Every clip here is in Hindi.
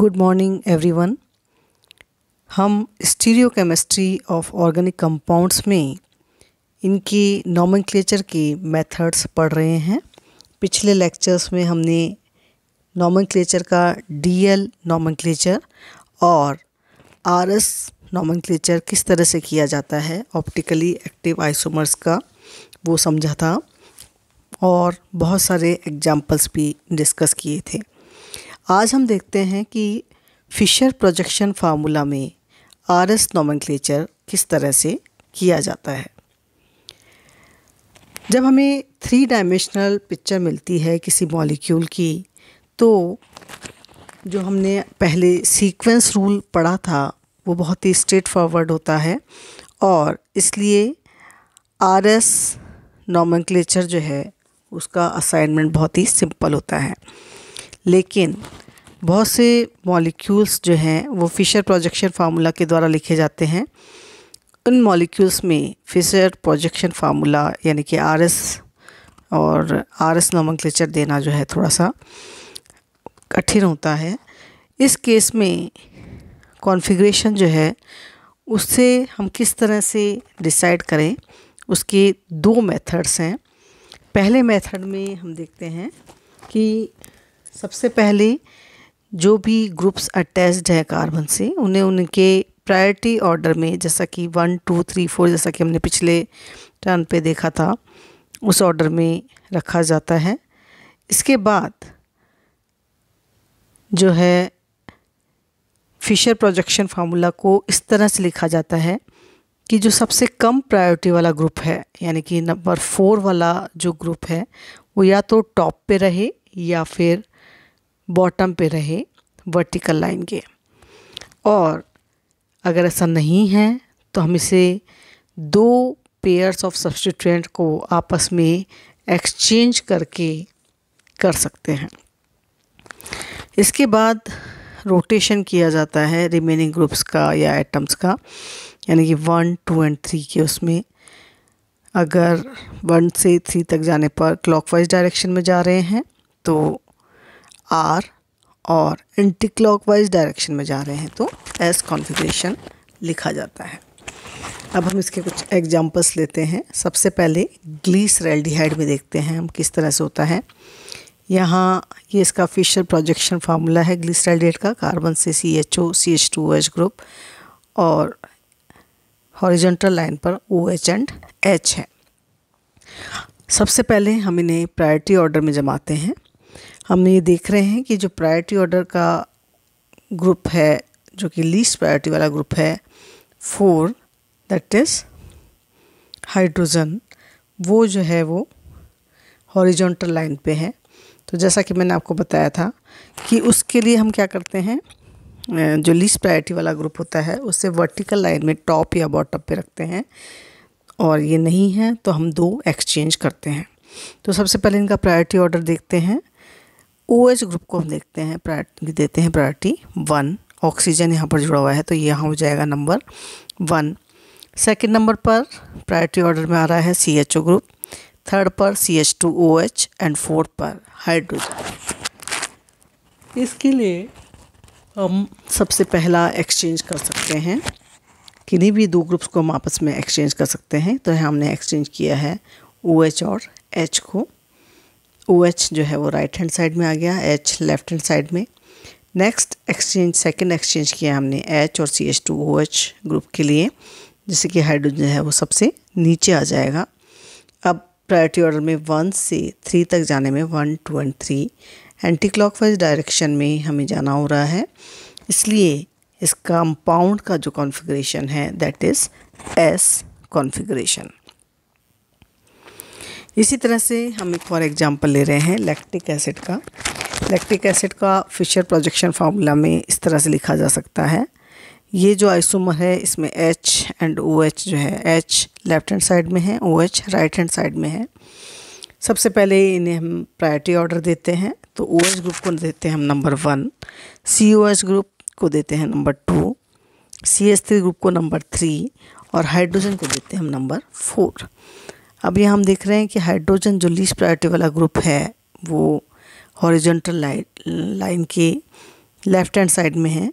Good morning everyone. हम स्टीरियोकेमिस्ट्री ऑफ ऑर्गेनिक कंपाउंड्स में इनकी नोमेनक्लेचर के मेथड्स पढ़ रहे हैं। पिछले लेक्चर्स में हमने नोमेनक्लेचर का डीएल नोमेनक्लेचर और आरएस नोमेनक्लेचर किस तरह से किया जाता है ऑप्टिकली एक्टिव आइसोमर्स का वो समझा था और बहुत सारे एग्जाम्पल्स भी डिस्कस किए थे। आज हम देखते हैं कि फिशर प्रोजेक्शन फार्मूला में आरएस नोमेनक्लेचर किस तरह से किया जाता है। जब हमें 3 डायमेंशनल पिक्चर मिलती है किसी मॉलिक्यूल की, तो जो हमने पहले सीक्वेंस रूल पढ़ा था वो बहुत ही स्ट्रेट फॉरवर्ड होता है और इसलिए आरएस नोमेनक्लेचर जो है उसका असाइनमेंट बहुत ही सिंपल होता है। लेकिन बहुत से मॉलिक्यूल्स जो हैं वो फिशर प्रोजेक्शन फार्मूला के द्वारा लिखे जाते हैं। उन मॉलिक्यूल्स में फिशर प्रोजेक्शन फार्मूला यानी कि आरएस और आरएस नोमेनक्लेचर देना जो है थोड़ा सा कठिन होता है। इस केस में कॉन्फ़िगरेशन जो है उससे हम किस तरह से डिसाइड करें, उसके 2 मेथड्स हैं। पहले मेथड में हम देखते हैं कि सबसे पहले जो भी ग्रुप्स अटैच्ड है कार्बन से उन्हें उनके प्रायोरिटी ऑर्डर में, जैसा कि 1 2 3 4 जैसा कि हमने पिछले टर्न पे देखा था, उस ऑर्डर में रखा जाता है। इसके बाद जो है फिशर प्रोजेक्शन फार्मूला को इस तरह से लिखा जाता है कि जो सबसे कम प्रायोरिटी वाला ग्रुप है यानी कि नंबर 4 वाला जो ग्रुप है वो या तो टॉप पे रहे या फिर बॉटम पे रहे वर्टिकल लाइन के। और अगर ऐसा नहीं है तो हम इसे 2 पेयर्स ऑफ सब्स्टिट्यूएंट को आपस में एक्सचेंज करके कर सकते हैं। इसके बाद रोटेशन किया जाता है रिमेनिंग ग्रुप्स का या एटम्स का, यानी कि 1 2 एंड 3 के। उसमें अगर 1 से 3 तक जाने पर क्लॉकवाइज डायरेक्शन में जा रहे हैं तो आर, और एंटी क्लॉकवाइज डायरेक्शन में जा रहे हैं तो एस कॉन्फ़िगरेशन लिखा जाता है। अब हम इसके कुछ एग्जांपल्स लेते हैं। सबसे पहले ग्लिसरैल्डिहाइड में देखते हैं हम किस तरह से होता है। यहाँ ये इसका फिशर प्रोजेक्शन फार्मूला है ग्लिसरैल्डिहाइड का। कार्बन से CHO CH2OH ग्रुप और हॉरिजॉन्टल लाइन पर OH एंड H है। सबसे पहले हम इन्हें प्रायोरिटी ऑर्डर में जमाते हैं। हम ये देख रहे हैं कि जो प्रायोरिटी ऑर्डर का ग्रुप है, जो कि लीस्ट प्रायोरिटी वाला ग्रुप है 4, दैट इज़ हाइड्रोजन, वो जो है वो हॉरिजॉन्टल लाइन पे है। तो जैसा कि मैंने आपको बताया था कि उसके लिए हम क्या करते हैं, जो लीस्ट प्रायोरिटी वाला ग्रुप होता है उससे वर्टिकल लाइन में टॉप या बॉटम पे रखते हैं, और ये नहीं है तो हम 2 एक्सचेंज करते हैं। तो सबसे पहले इनका प्रायोरिटी ऑर्डर देखते हैं। OH ग्रुप को हम देखते हैं, देते हैं प्रायोरिटी 1। ऑक्सीजन यहाँ पर जुड़ा हुआ है तो यहाँ हो जाएगा नंबर 1। सेकंड नंबर पर प्रायोरिटी ऑर्डर में आ रहा है CHO ग्रुप, थर्ड पर CH2OH एंड फोर्थ पर हाइड्रोजन। इसके लिए हम सबसे पहला एक्सचेंज कर सकते हैं, किन्हीं भी 2 ग्रुप्स को हम आपस में एक्सचेंज कर सकते हैं। तो यहाँ हमने एक्सचेंज किया है OH और H को। OH जो है वो राइट हैंड साइड में आ गया, H लेफ्ट हैंड साइड में। नेक्स्ट एक्सचेंज, सेकंड एक्सचेंज किया हमने H और CH2OH ग्रुप के लिए, जिससे कि हाइड्रोजन है वो सबसे नीचे आ जाएगा। अब प्रायोरिटी ऑर्डर में 1 से 3 तक जाने में 1 2 एंड 3 एंटी क्लॉकवाइज डायरेक्शन में हमें जाना हो रहा है, इसलिए इस कंपाउंड का जो कॉन्फ़िगरेशन है दैट इज़ एस कॉन्फ़िगरेशन। इसी तरह से हम एक और एग्जांपल ले रहे हैं लैक्टिक एसिड का। लैक्टिक एसिड का फिशर प्रोजेक्शन फार्मूला में इस तरह से लिखा जा सकता है। ये जो आइसोमर है इसमें H एंड OH जो है, H लेफ्ट हैंड साइड में है, OH राइट हैंड साइड में है। सबसे पहले इन्हें हम प्रायोरिटी ऑर्डर देते हैं। तो OH ग्रुप को देते हैं हम नंबर 1, COH ग्रुप को देते हैं नंबर 2, CH3 ग्रुप को नंबर 3 और हाइड्रोजन को देते हैं हम नंबर 4। अब यहाँ हम देख रहे हैं कि हाइड्रोजन जो लीस्ट प्रायोरिटी वाला ग्रुप है वो हॉरिजॉन्टल लाइन के लेफ़्ट हैंड साइड में है।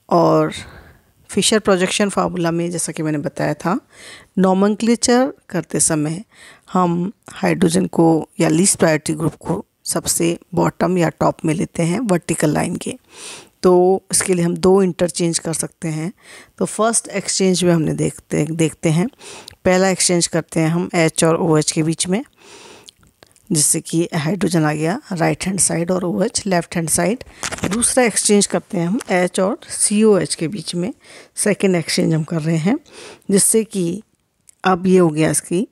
और फिशर प्रोजेक्शन फार्मूला में जैसा कि मैंने बताया था, नोमेनक्लेचर करते समय हम हाइड्रोजन को या लीस्ट प्रायोरिटी ग्रुप को सबसे बॉटम या टॉप में लेते हैं वर्टिकल लाइन के। तो इसके लिए हम दो इंटरचेंज कर सकते हैं। तो फर्स्ट एक्सचेंज में हमने देखते हैं। पहला एक्सचेंज करते हैं हम H और OH के बीच में, जिससे कि हाइड्रोजन आ गया राइट हैंड साइड और OH लेफ़्ट हैंड साइड। दूसरा एक्सचेंज करते हैं हम H और COH के बीच में, सेकेंड एक्सचेंज हम कर रहे हैं, जिससे कि अब ये हो गया इसकी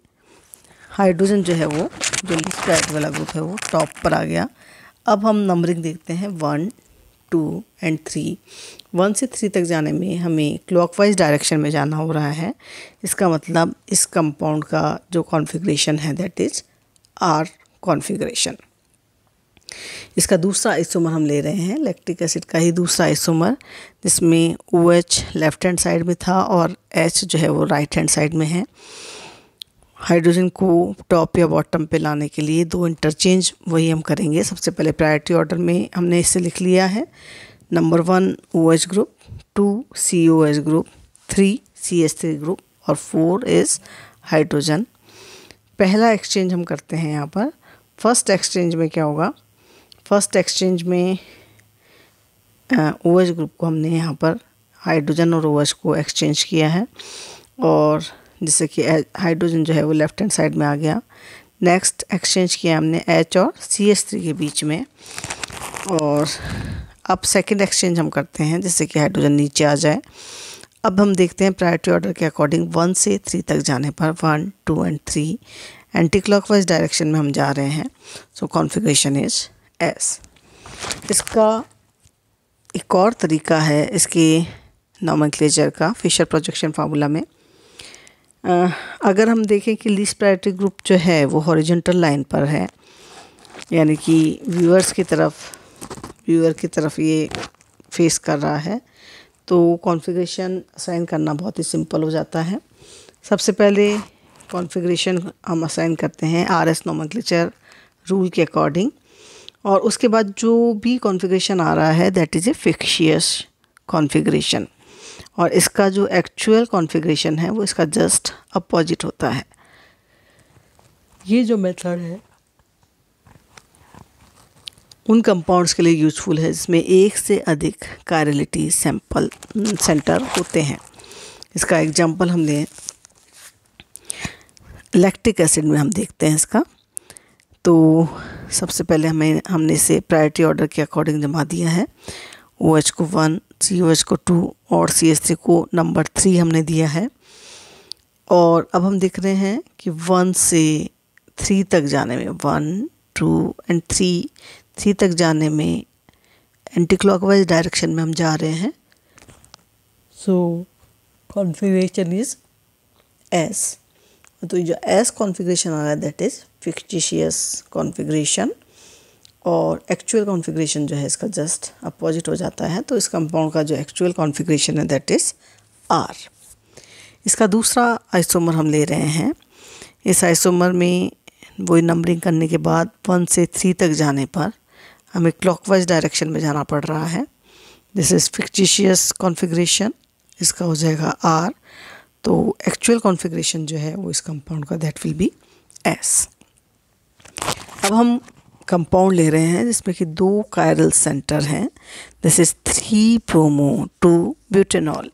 हाइड्रोजन जो है वो जो लीस्ट प्रायोरिटी वाला ग्रुप है वो टॉप पर आ गया। अब हम नंबरिंग देखते हैं 1, 2 एंड 3। 1 से 3 तक जाने में हमें क्लॉकवाइज डायरेक्शन में जाना हो रहा है। इसका मतलब इस कंपाउंड का जो कॉन्फ़िगरेशन है दैट इज़ R कॉन्फ़िगरेशन। इसका दूसरा आइसोमर हम ले रहे हैं, लैक्टिक एसिड का ही दूसरा आइसोमर, जिसमें OH लेफ़्ट हैंड साइड में था और H जो है वो राइट हैंड साइड में है। हाइड्रोजन को टॉप या बॉटम पे लाने के लिए दो इंटरचेंज वही हम करेंगे। सबसे पहले प्रायोरिटी ऑर्डर में हमने इसे लिख लिया है, number 1 OH group, 2 COH group, 3 CH3 group और 4 इज़ हाइड्रोजन। पहला एक्सचेंज हम करते हैं यहाँ पर। फर्स्ट एक्सचेंज में क्या होगा, फर्स्ट एक्सचेंज में OH ग्रुप को हमने यहाँ पर हाइड्रोजन और OH को एक्सचेंज किया है, और जिससे कि हाइड्रोजन जो है वो लेफ़्ट हैंड साइड में आ गया। नेक्स्ट एक्सचेंज किया हमने H और CH3 के बीच में, और अब सेकंड एक्सचेंज हम करते हैं जिससे कि हाइड्रोजन नीचे आ जाए। अब हम देखते हैं प्रायोरिटी ऑर्डर के अकॉर्डिंग 1 से 3 तक जाने पर 1, 2 एंड 3 एंटी क्लॉकवाइज डायरेक्शन में हम जा रहे हैं। सो कॉन्फ़िगरेशन इज S। इसका एक और तरीका है इसके नोमेनक्लेचर का फिशर प्रोजेक्शन फार्मूला में। अगर हम देखें कि लीस्ट प्रायोरिटी ग्रुप जो है वो हॉरिजॉन्टल लाइन पर है, यानी कि व्यूअर की तरफ ये फेस कर रहा है, तो कॉन्फ़िगरेशन असाइन करना बहुत ही सिंपल हो जाता है। सबसे पहले कॉन्फ़िगरेशन हम असाइन करते हैं RS नोमेनक्लेचर रूल के अकॉर्डिंग, और उसके बाद जो भी कॉन्फ़िगरेशन आ रहा है that is a fictitious configuration, और इसका जो एक्चुअल कॉन्फ़िगरेशन है वो इसका जस्ट अपोजिट होता है। ये जो मेथड है उन कंपाउंड्स के लिए यूज़फुल है जिसमें एक से अधिक कायरलिटी सेंटर होते हैं। इसका एग्जांपल हम लें, लैक्टिक एसिड में हम देखते हैं इसका। तो सबसे पहले हमने इसे प्रायोरिटी ऑर्डर के अकॉर्डिंग जमा दिया है। OH को 1, COH को 2 और CH3 को नंबर 3 हमने दिया है। और अब हम देख रहे हैं कि 1 से 3 तक जाने में 1, 2 एंड 3 तक जाने में एंटी क्लॉकवाइज डायरेक्शन में हम जा रहे हैं। सो कॉन्फ़िगरेशन इज S। तो जो S कॉन्फ़िगरेशन आ रहा है दैट इज़ फिक्टिशियस कॉन्फ़िगरेशन, और एक्चुअल कॉन्फ़िगरेशन जो है इसका जस्ट अपोजिट हो जाता है। तो इस कंपाउंड का जो एक्चुअल कॉन्फ़िगरेशन है दैट इज़ R। इसका दूसरा आइसोमर हम ले रहे हैं। इस आइसोमर में वही नंबरिंग करने के बाद 1 से 3 तक जाने पर हमें क्लॉकवाइज डायरेक्शन में जाना पड़ रहा है। दिस इज़ फिक्टिशियस कॉन्फ़िगरेशन, इसका हो जाएगा R। तो एक्चुअल कॉन्फ़िगरेशन जो है वो इस कंपाउंड का दैट विल बी S। अब हम कंपाउंड ले रहे हैं जिसमें कि 2 कायरल सेंटर हैं। This is 3-bromo-2-butanol।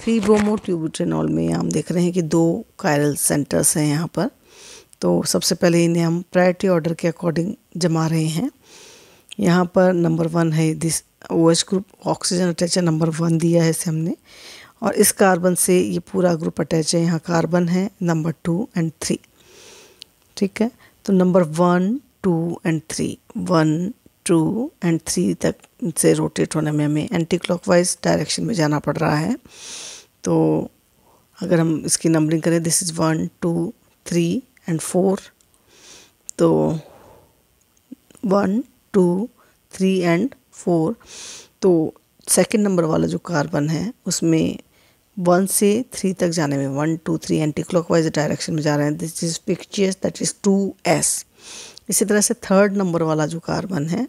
3-bromo-2-butanol में हम देख रहे हैं कि 2 कायरल सेंटर्स हैं यहाँ पर। तो सबसे पहले इन्हें हम प्रायोरिटी ऑर्डर के अकॉर्डिंग जमा रहे हैं। यहाँ पर नंबर 1 है this OH group, oxygen attach है, नंबर 1 दिया है इसे हमने, और इस कार्बन से ये पूरा ग्रुप अटैच है। यहाँ कार्बन है नंबर 2 एंड 3। ठीक है, तो नंबर 1, 2 एंड 3, 1, 2 एंड 3 तक से रोटेट होने में हमें एंटी क्लॉकवाइज डायरेक्शन में जाना पड़ रहा है। तो अगर हम इसकी नंबरिंग करें, दिस इज़ 1, 2, 3 एंड 4, तो 1, 2, 3 एंड 4। तो सेकंड नंबर वाला जो कार्बन है उसमें 1 से 3 तक जाने में 1, 2, 3 एंटी क्लॉकवाइज डायरेक्शन में जा रहे हैं। This is fictitious that is 2S। इसी तरह से थर्ड नंबर वाला जो कार्बन है,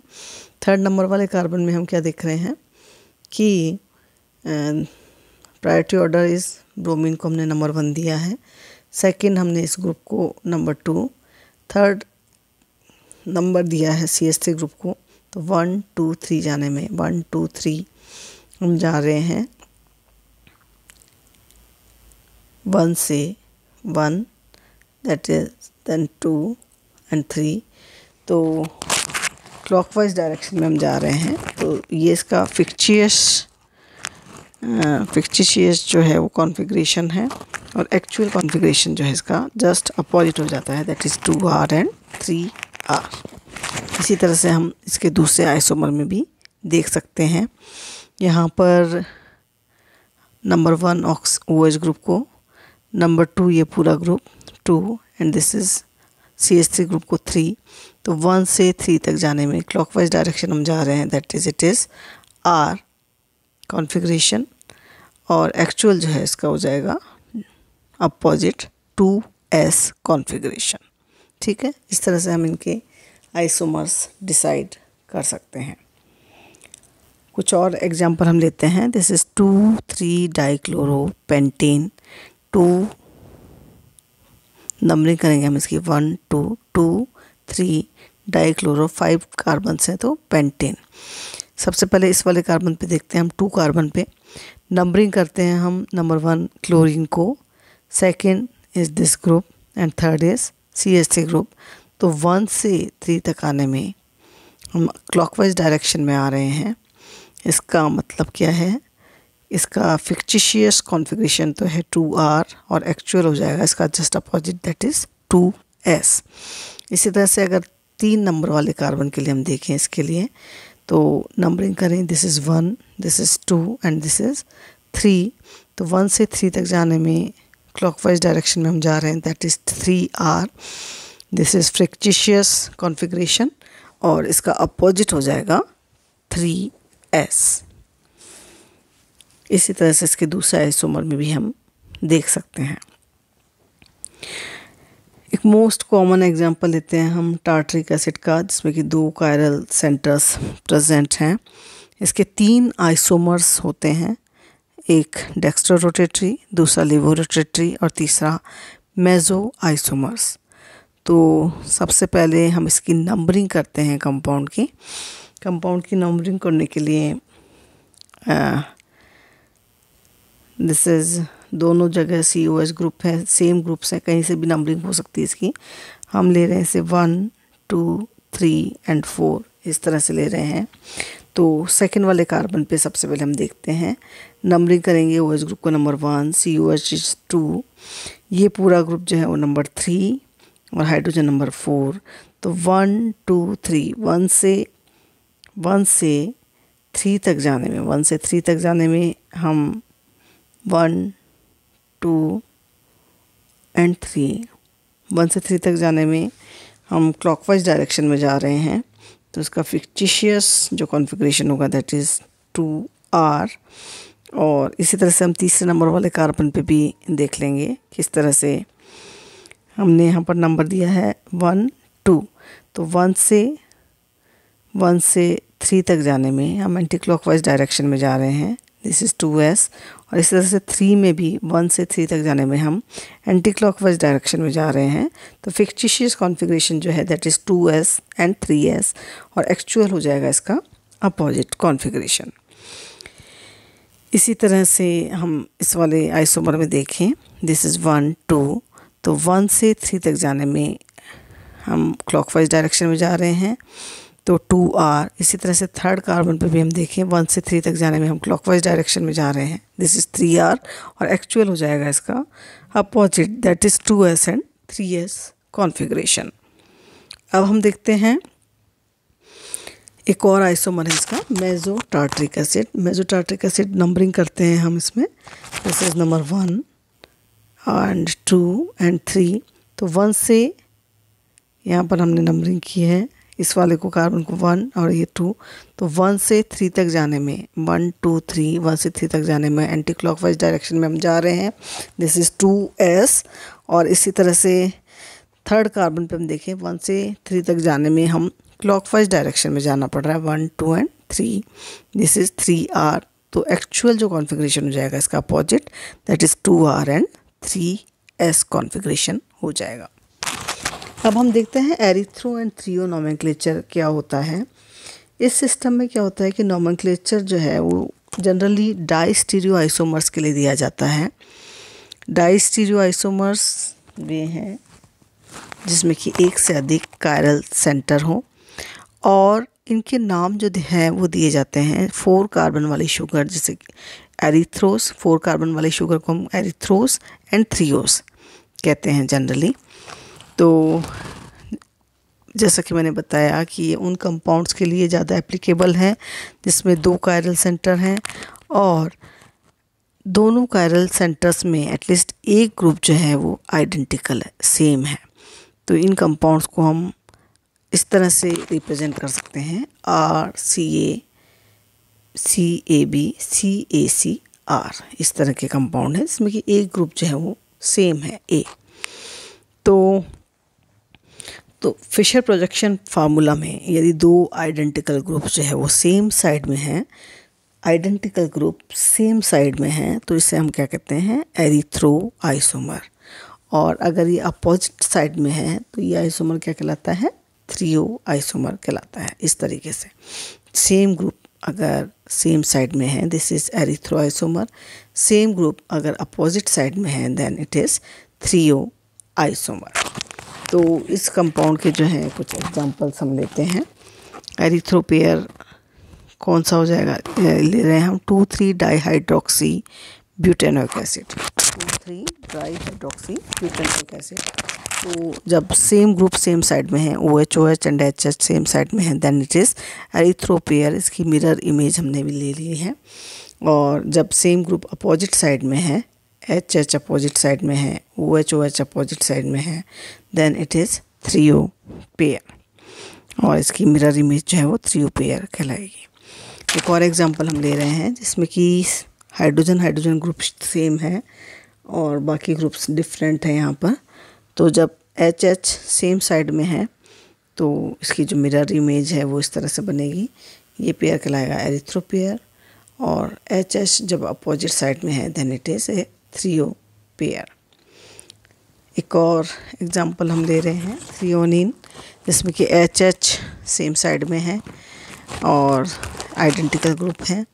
थर्ड नंबर वाले कार्बन में हम क्या देख रहे हैं, कि प्रायोरिटी ऑर्डर इज़ ब्रोमीन को हमने नंबर 1 दिया है, सेकंड हमने इस ग्रुप को नंबर 2, थर्ड नंबर दिया है CH3 ग्रुप को। तो 1 2 3 जाने में 1 2 3 हम जा रहे हैं 1 से 1, दैट इज देन 2 एंड 3। तो क्लॉकवाइज डायरेक्शन में हम जा रहे हैं। तो ये इसका फिक्टिशियस जो है वो कॉन्फ़िगरेशन है, और एक्चुअल कॉन्फ़िगरेशन जो है इसका जस्ट अपोजिट हो जाता है, that is 2R and 3R। इसी तरह से हम इसके दूसरे आइसोमर में भी देख सकते हैं। यहाँ पर नंबर 1 OH ग्रुप को, नंबर 2 ये पूरा group 2, and this is CH3 group को 3। तो 1 से 3 तक जाने में क्लॉकवाइज डायरेक्शन हम जा रहे हैं, that is it is R configuration, और एक्चुअल जो है इसका हो जाएगा अपोजिट 2S कॉन्फ़िगरेशन। ठीक है, इस तरह से हम इनके आइसोमर्स डिसाइड कर सकते हैं। कुछ और एग्जांपल हम लेते हैं। दिस इज़ 2,3 डाइक्लोरोपेंटेन, 2 नंबरिंग करेंगे हम इसकी 1 2 2 3 डाइक्लोरो, 5 कार्बन हैं तो पेंटेन। सबसे पहले इस वाले कार्बन पे देखते हैं हम, 2 कार्बन पे नंबरिंग करते हैं हम नंबर 1 क्लोरीन को, second is this group and third is CH3 group. तो 1 से 3 तक आने में हम क्लॉकवाइज डायरेक्शन में आ रहे हैं। इसका मतलब क्या है, इसका फिक्टिशियस कॉन्फ़िगरेशन तो है 2R, और एक्चुअल हो जाएगा इसका just opposite, that is 2S। इसी तरह से अगर 3 नंबर वाले कार्बन के लिए हम देखें, इसके लिए तो नंबरिंग करें, this is 1, this is 2 and this is 3। तो 1 से 3 तक जाने में क्लॉकवाइज डायरेक्शन में हम जा रहे हैं, that is 3R। This is fictitious configuration, और इसका अपोजिट हो जाएगा 3S। इसी तरह से इसके दूसरे आइसोमर में भी हम देख सकते हैं। एक मोस्ट कॉमन एग्जांपल लेते हैं हम टार्टरिक एसिड का, जिसमें कि 2 कायरल सेंटर्स प्रेजेंट हैं। इसके 3 आइसोमर्स होते हैं, एक डेक्स्ट्रो रोटेटरी, दूसरा लिवो रोटेटरी, और तीसरा मेसो आइसोमर्स। तो सबसे पहले हम इसकी नंबरिंग करते हैं कंपाउंड की नंबरिंग करने के लिए दिस इज़ दोनों जगह COH ग्रुप है, सेम ग्रुप्स हैं, कहीं से भी नंबरिंग हो सकती है इसकी। हम ले रहे हैं इसे 1 2 3 एंड 4, इस तरह से ले रहे हैं। तो सेकंड वाले कार्बन पे सबसे पहले हम देखते हैं, नंबरिंग करेंगे OH ग्रुप को नंबर 1, COH इज 2, ये पूरा ग्रुप जो है वो नंबर 3, और हाइड्रोजन नंबर 4। तो 1 2 3 1 से 3 तक जाने में हम 1 2 एंड 3, 1 से 3 तक जाने में हम क्लॉकवाइज डायरेक्शन में जा रहे हैं। तो इसका फिक्टिशियस जो कॉन्फ़िगरेशन होगा दैट इज़ 2R। और इसी तरह से हम तीसरे नंबर वाले कार्बन पे भी देख लेंगे किस तरह से हमने यहाँ पर नंबर दिया है 1 2। तो 1 से 3 तक जाने में हम एंटी क्लॉकवाइज डायरेक्शन में जा रहे हैं, दिस इज़ 2S। और इस तरह से 3 में भी 1 से 3 तक जाने में हम एंटी क्लॉकवाइज डायरेक्शन में जा रहे हैं। तो फिक्टिशियस कॉन्फ़िगरेशन जो है that is 2S and 3S, और एक्चुअल हो जाएगा इसका अपोजिट कॉन्फ़िगरेशन। इसी तरह से हम इस वाले आइसोमर में देखें, दिस इज़ 1 2। तो 1 से 3 तक जाने में हम क्लॉकवाइज डायरेक्शन में जा रहे हैं, तो 2R। इसी तरह से थर्ड कार्बन पे भी हम देखें, 1 से 3 तक जाने में हम क्लॉकवाइज डायरेक्शन में जा रहे हैं, दिस इज़ 3R, और एक्चुअल हो जाएगा इसका opposite, that is 2S and 3S configuration. अब हम देखते हैं एक और आइसोमर है इसका, मेसो टार्टरिक एसिड। नंबरिंग करते हैं हम इसमें, this is number 1 and 2 and 3। तो 1 से यहाँ पर हमने नंबरिंग की है, इस वाले को कार्बन को 1 और ये 2। तो 1 से 3 तक जाने में 1 2 3, 1 से 3 तक जाने में एंटी क्लॉकवाइज डायरेक्शन में हम जा रहे हैं, दिस इज़ 2S। और इसी तरह से थर्ड कार्बन पे हम देखें, 1 से 3 तक जाने में हम क्लॉकवाइज डायरेक्शन में जाना पड़ रहा है, 1 2 एंड 3, दिस इज़ 3R। तो एक्चुअल जो कॉन्फ़िगरेशन हो जाएगा इसका opposite, that is 2R and 3S configuration हो जाएगा। अब हम देखते हैं एरिथ्रो एंड थ्रियो नोमेनक्लेचर क्या होता है। इस सिस्टम में क्या होता है कि नोमेनक्लेचर जो है वो जनरली डाई स्टीरियो आइसोमर्स के लिए दिया जाता है। डाई स्टीरियो आइसोमर्स वे हैं जिसमें कि एक से अधिक कायरल सेंटर हो और इनके नाम जो हैं वो दिए जाते हैं 4 कार्बन वाली शुगर, जैसे एरिथ्रोस, 4 कार्बन वाली शुगर को हम एरिथ्रोस एंड थ्रियोस कहते हैं जनरली। तो जैसा कि मैंने बताया कि ये उन कंपाउंड्स के लिए ज़्यादा एप्लीकेबल हैं जिसमें 2 कायरल सेंटर हैं और दोनों कायरल सेंटर्स में एटलीस्ट एक ग्रुप जो है वो आइडेंटिकल है, सेम है। तो इन कंपाउंड्स को हम इस तरह से रिप्रेजेंट कर सकते हैं RCA, CAB, CACR, इस तरह के कंपाउंड है जिसमें कि एक ग्रुप जो है वो सेम है A। तो फिशर प्रोजेक्शन फार्मूला में यदि 2 आइडेंटिकल ग्रुप जो है वो सेम साइड में हैं, आइडेंटिकल ग्रुप सेम साइड में हैं, तो इसे हम क्या कहते हैं, एरिथ्रो आइसोमर। और अगर ये अपोजिट साइड में है तो ये आइसोमर क्या कहलाता है, थ्रियो आइसोमर कहलाता है। इस तरीके से सेम ग्रुप अगर सेम साइड में है this is erythro isomer, same group अगर अपोजिट साइड में है then it is threo isomer. तो इस कंपाउंड के जो हैं कुछ एग्जांपल्स हम लेते हैं। एरिथ्रो पेयर कौन सा हो जाएगा, ले रहे हैं हम 2,3 dihydroxy butanoic acid, 2,3 dihydroxy butanoic acid. तो जब सेम ग्रुप सेम साइड में है, OH and HH same side में है, then it is erythro pair. इसकी मिरर इमेज हमने भी ले ली है। और जब सेम ग्रुप अपोजिट साइड में है, HH अपोजिट साइड में है, OH अपोजिट साइड में है, then it is threo pair और इसकी मिरर इमेज जो है वो थ्रियो पेयर कहलाएगी। एक और एग्जांपल हम ले रहे हैं जिसमें कि हाइड्रोजन ग्रुप सेम है और बाकी ग्रुप्स डिफरेंट हैं यहाँ पर। तो जब HH सेम साइड में है तो इसकी जो मिरर इमेज है वो इस तरह से बनेगी, ये पेयर कहलाएगा एरिथ्रो पेयर। और HH जब अपोजिट साइड में है then it is a threo pair. एक और एग्जांपल हम ले रहे हैं थ्रियोनिन, जिसमें कि HH सेम साइड में है और आइडेंटिकल ग्रुप है।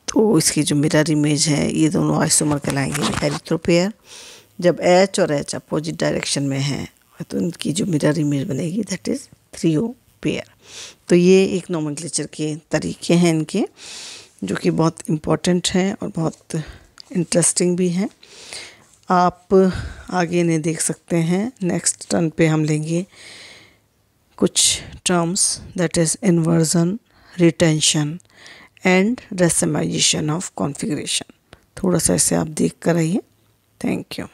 तो इसकी जो मिरर इमेज है ये दोनों आइसोमर कहलाएंगे एरिथ्रो पेयर। जब H और H अपोजिट डायरेक्शन में है तो इनकी जो मिरर इमेज बनेगी दैट इज़ थ्रियो पेयर। तो ये एक नोमेनक्लेचर के तरीके हैं इनके, जो कि बहुत इम्पोर्टेंट हैं और बहुत इंटरेस्टिंग भी हैं। आप आगे इन्हें देख सकते हैं। नेक्स्ट टर्न पे हम लेंगे कुछ terms, that is inversion, retention and racemisation of configuration. थोड़ा सा इसे आप देख कर आइए। Thank you.